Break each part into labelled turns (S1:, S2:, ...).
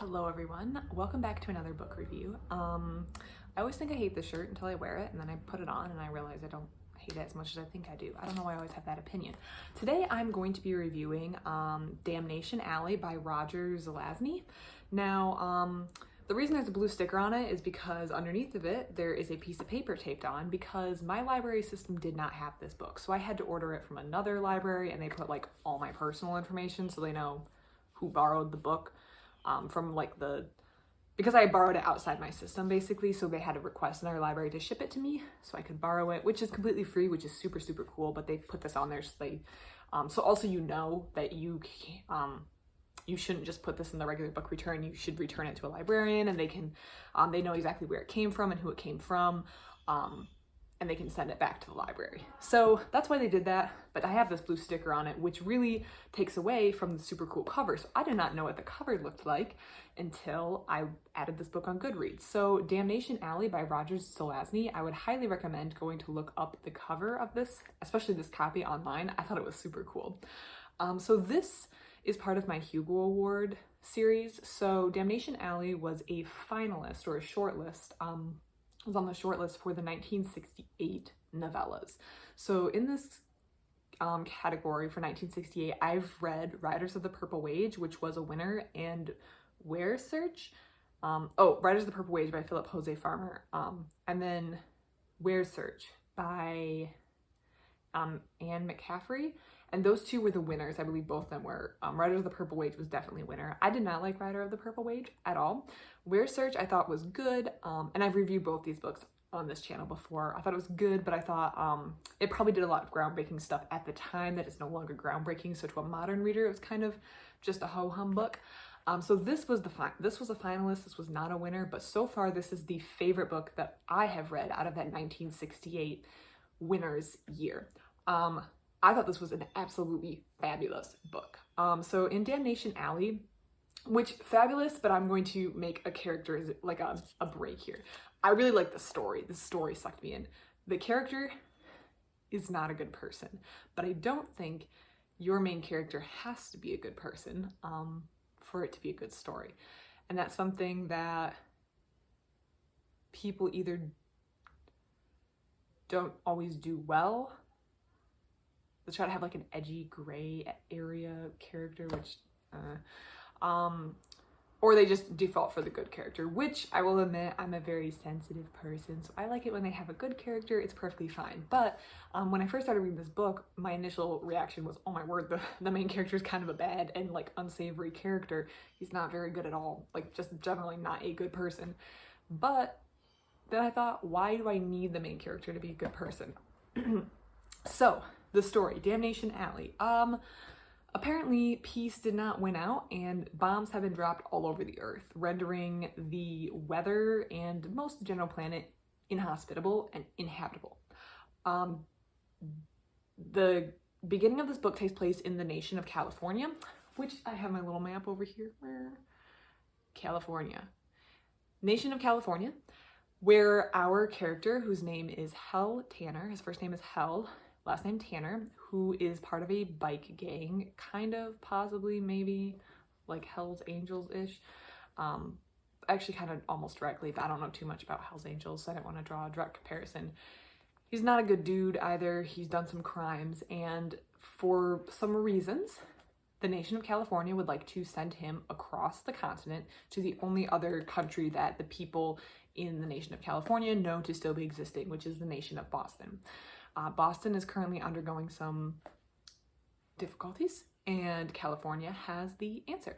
S1: Hello everyone, welcome back to another book review. I always think I hate this shirt until I wear it and then I put it on and I realize I don't hate it as much as I think I do. I don't know why I always have that opinion. Today I'm going to be reviewing Damnation Alley by Roger Zelazny. Now, the reason there's a blue sticker on it is because underneath of it there is a piece of paper taped on because my library system did not have this book. So I had to order it from another library and they put like all my personal information so they know who borrowed the book. From like because I borrowed it outside my system basically, so they had to request another library to ship it to me so I could borrow it, which is completely free, which is super cool, but they put this on there so they so also you know that you shouldn't just put this in the regular book return. You should return it to a librarian and they can they know exactly where it came from and who it came from, and they can send it back to the library. So that's why they did that, but I have this blue sticker on it, which really takes away from the super cool cover. So I did not know what the cover looked like until I added this book on Goodreads. So Damnation Alley by Roger Zelazny, I would highly recommend going to look up the cover of this, especially this copy online. I thought it was super cool. So this is part of my Hugo Award series. So Damnation Alley was a finalist or a shortlist, was on the shortlist for the 1968 novellas. So in this category for 1968, I've read Riders of the Purple Wage, which was a winner, and Where Search. Riders of the Purple Wage by Philip Jose Farmer, and then Where Search by Anne McCaffrey. And those two were the winners. I believe both of them were. Rider of the Purple Wage was definitely a winner. I did not like Rider of the Purple Wage at all. Where Search I thought was good, and I've reviewed both these books on this channel before. I thought it was good, but I thought it probably did a lot of groundbreaking stuff at the time that is no longer groundbreaking. So to a modern reader, it was kind of just a ho-hum book. So this was a finalist. This was not a winner, but so far this is the favorite book that I have read out of that 1968 winners year. I thought this was an absolutely fabulous book. So in Damnation Alley, which fabulous, but I'm going to make a character like a break here. I really like the story. The story sucked me in. The character is not a good person, but I don't think your main character has to be a good person for it to be a good story. And that's something that people either don't always do well. They try to have like an edgy gray area character, which or they just default for the good character, which I will admit I'm a very sensitive person, so I like it when they have a good character. It's perfectly fine. But when I first started reading this book, my initial reaction was, oh my word, the main character is kind of a bad and like unsavory character. He's not very good at all, like just generally not a good person. But then I thought, why do I need the main character to be a good person? So the story, Damnation Alley. Apparently peace did not win out and bombs have been dropped all over the earth, rendering the weather and most of the general planet inhospitable and inhabitable. The beginning of this book takes place in the nation of California, which I have my little map over here. Where? California. Nation of California, where our character, whose name is Hell Tanner, his first name is Hell, last name Tanner, who is part of a bike gang, kind of, possibly, maybe, like Hell's Angels-ish. Actually kind of almost directly, but I don't know too much about Hell's Angels, so I didn't want to draw a direct comparison. He's not a good dude either. He's done some crimes, and for some reasons, the nation of California would like to send him across the continent to the only other country that the people in the nation of California know to still be existing, which is the nation of Boston. Boston is currently undergoing some difficulties and California has the answer.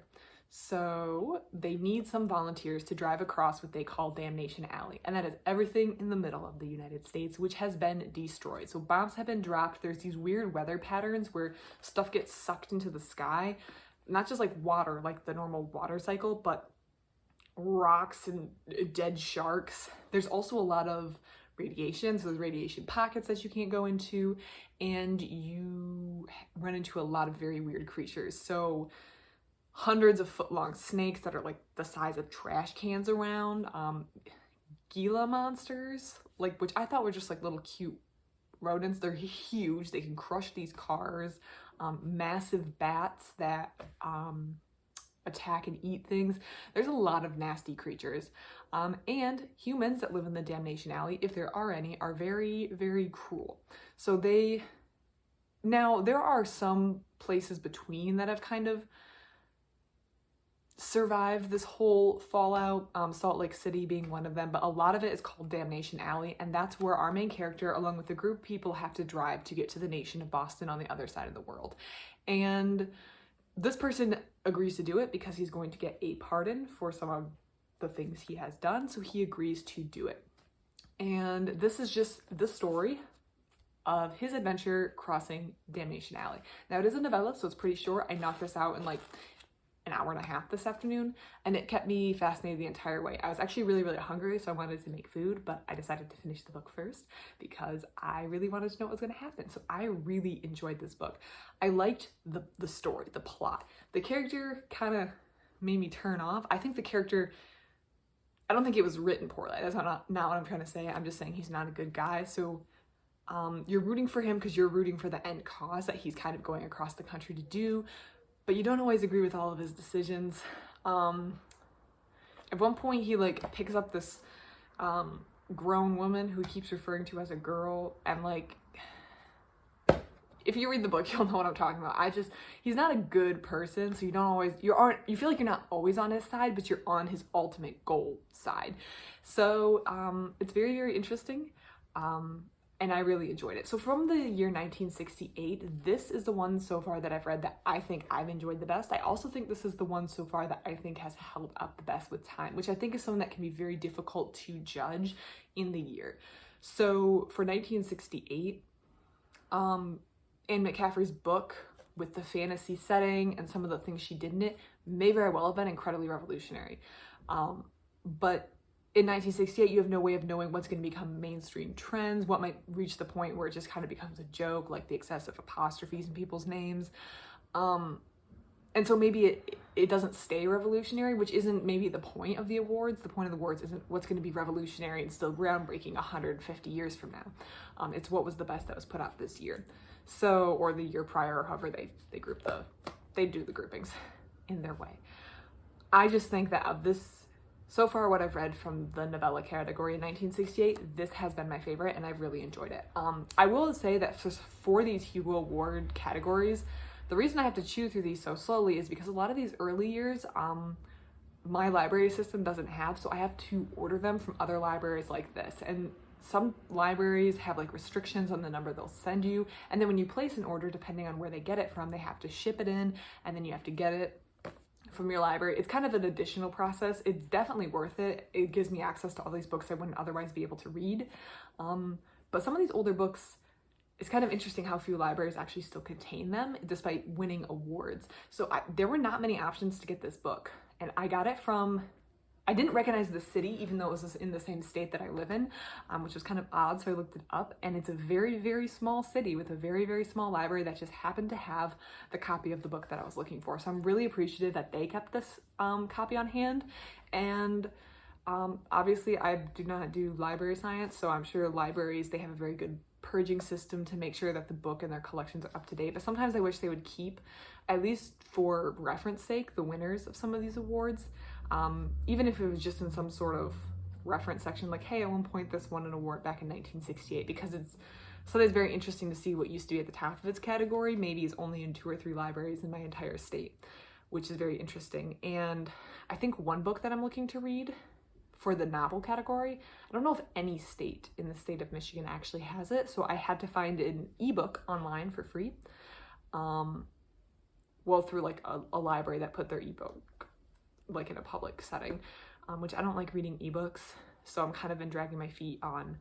S1: So they need some volunteers to drive across what they call Damnation Alley. And that is everything in the middle of the United States, which has been destroyed. So bombs have been dropped. There's these weird weather patterns where stuff gets sucked into the sky. Not just like water, like the normal water cycle, but rocks and dead sharks. There's also a lot of radiation, so there's radiation pockets that you can't go into, and you run into a lot of very weird creatures. So hundreds of foot-long snakes that are like the size of trash cans around, Gila monsters, like, which I thought were just like little cute rodents. They're huge, they can crush these cars. Massive bats that attack and eat things. There's a lot of nasty creatures. And humans that live in the Damnation Alley, if there are any, are very, very cruel. So now there are some places between that have kind of survived this whole fallout, Salt Lake City being one of them, but a lot of it is called Damnation Alley, and that's where our main character, along with a group of people, have to drive to get to the nation of Boston on the other side of the world. And this person agrees to do it because he's going to get a pardon for some of the things he has done, so he agrees to do it. And this is just the story of his adventure crossing Damnation Alley. Now, it is a novella, so it's pretty short. I knocked this out in like an hour and a half this afternoon, and it kept me fascinated the entire way. I was actually really, really hungry, so I wanted to make food, but I decided to finish the book first because I really wanted to know what was going to happen. So I really enjoyed this book. I liked the story, the plot. The character kind of made me turn off. I think the character, I don't think it was written poorly. That's not what I'm trying to say. I'm just saying he's not a good guy. So you're rooting for him because you're rooting for the end cause that he's kind of going across the country to do, but you don't always agree with all of his decisions. At one point he like picks up this grown woman who he keeps referring to as a girl, and like, if you read the book, you'll know what I'm talking about. He's not a good person, so you feel like you're not always on his side, but you're on his ultimate goal side. So it's very, very interesting. And I really enjoyed it. So from the year 1968, this is the one so far that I've read that I think I've enjoyed the best. I also think this is the one so far that I think has held up the best with time, which I think is something that can be very difficult to judge in the year. So for 1968, Anne McCaffrey's book, with the fantasy setting and some of the things she did in it, may very well have been incredibly revolutionary. But in 1968, you have no way of knowing what's going to become mainstream trends, what might reach the point where it just kind of becomes a joke, like the excessive apostrophes in people's names. And so maybe it doesn't stay revolutionary, which isn't maybe the point of the awards. The point of the awards isn't what's going to be revolutionary and still groundbreaking 150 years from now. It's what was the best that was put out this year. So, or the year prior, or however they do the groupings in their way. I just think that of this, so far, what I've read from the novella category in 1968, this has been my favorite, and I've really enjoyed it. I will say that for these Hugo Award categories, the reason I have to chew through these so slowly is because a lot of these early years, my library system doesn't have, so I have to order them from other libraries like this. And some libraries have like restrictions on the number they'll send you, and then when you place an order, depending on where they get it from, they have to ship it in, and then you have to get it from your library. It's kind of an additional process. It's definitely worth it. It gives me access to all these books I wouldn't otherwise be able to read. But some of these older books, it's kind of interesting how few libraries actually still contain them despite winning awards. So there were not many options to get this book, and I got it from, I didn't recognize the city, even though it was in the same state that I live in, which was kind of odd, so I looked it up, and it's a very, very small city with a very, very small library that just happened to have the copy of the book that I was looking for. So I'm really appreciative that they kept this copy on hand, and obviously I do not do library science, so I'm sure libraries, they have a very good purging system to make sure that the book and their collections are up to date, but sometimes I wish they would keep, at least for reference sake, the winners of some of these awards. Even if it was just in some sort of reference section, like, hey, at one point this won an award back in 1968, because it's sometimes very interesting to see what used to be at the top of its category maybe is only in 2 or 3 libraries in my entire state, which is very interesting. And I think one book that I'm looking to read for the novel category, I don't know if any state in the state of Michigan actually has it, so I had to find an ebook online for free, well, through like a library that put their ebook like in a public setting, which I don't like reading ebooks, so I'm kind of been dragging my feet on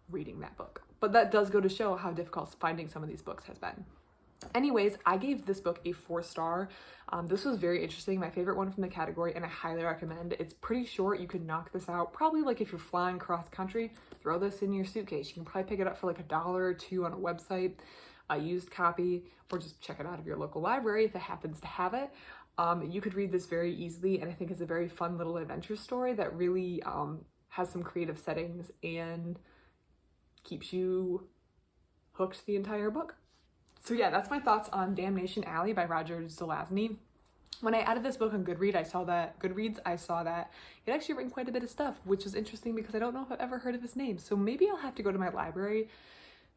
S1: reading that book. But that does go to show how difficult finding some of these books has been. Anyways, I gave this book a 4-star. This was very interesting, my favorite one from the category, and I highly recommend. It's pretty short. You could knock this out probably, like if you're flying cross country, throw this in your suitcase. You can probably pick it up for like $1 or $2 on a website, a used copy, or just check it out of your local library if it happens to have it. You could read this very easily, and I think it's a very fun little adventure story that really has some creative settings and keeps you hooked the entire book. So yeah, that's my thoughts on Damnation Alley by Roger Zelazny. when I added this book on Goodreads, I saw that it actually written quite a bit of stuff, which was interesting because I don't know if I've ever heard of his name. So maybe I'll have to go to my library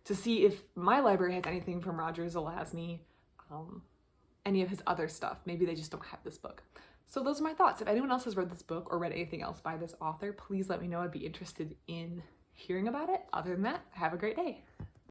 S1: to see if my library has anything from Roger Zelazny, any of his other stuff. Maybe they just don't have this book. So those are my thoughts. If anyone else has read this book or read anything else by this author, please let me know. I'd be interested in hearing about it. Other than that, have a great day.